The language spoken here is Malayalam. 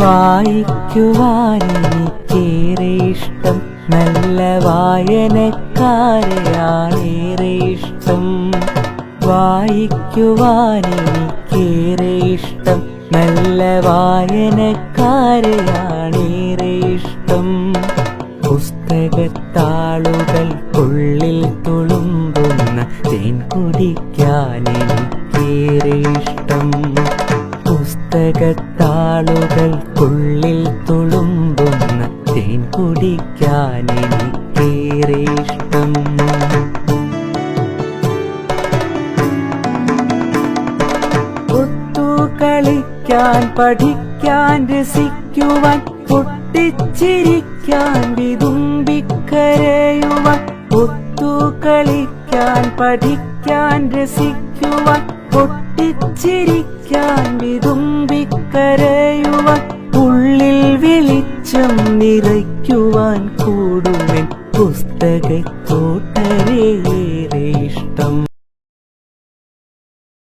വായിക്കുവാനെനിക്കേറെ ഇഷ്ടം, നല്ല വായനക്കാരെയാണേറെ ഇഷ്ടം. വായിക്കുവാനെനിക്കേറെ ഇഷ്ടം, നല്ല വായനക്കാരെയാണേറെ ഇഷ്ടം. പുസ്തകത്താളുകൾക്കുള്ളിൽ തുളുമ്പുന്ന തേൻ കുടിക്കാനെനിക്കേറെ ഇഷ്ടം. പുസ്തകത്താളുകൾക്കുള്ളിൽ തുളുമ്പുന്ന തേൻ കുടിക്കാനെനിക്കേറെ ഇഷ്ടം. ഒത്തുകളിക്കാൻ, പഠിക്കാൻ, രസിക്കുവാൻ, പൊട്ടിച്ചിരിക്കാൻ, വിതുമ്പിക്കരയുവാൻ. ഒത്തുകളിക്കാൻ, പഠിക്കാൻ, രസിക്കുവാൻ, പൊട്ടിച്ചിരിക്കാൻ, വിതുമ്പിക്കരയുവാൻ. ഉള്ളിൽ വെളിച്ചം നിറയ്ക്കുവാൻ കൂടുമെൻ പുസ്തകത്തോട്ടരേറെ ഇഷ്ടം.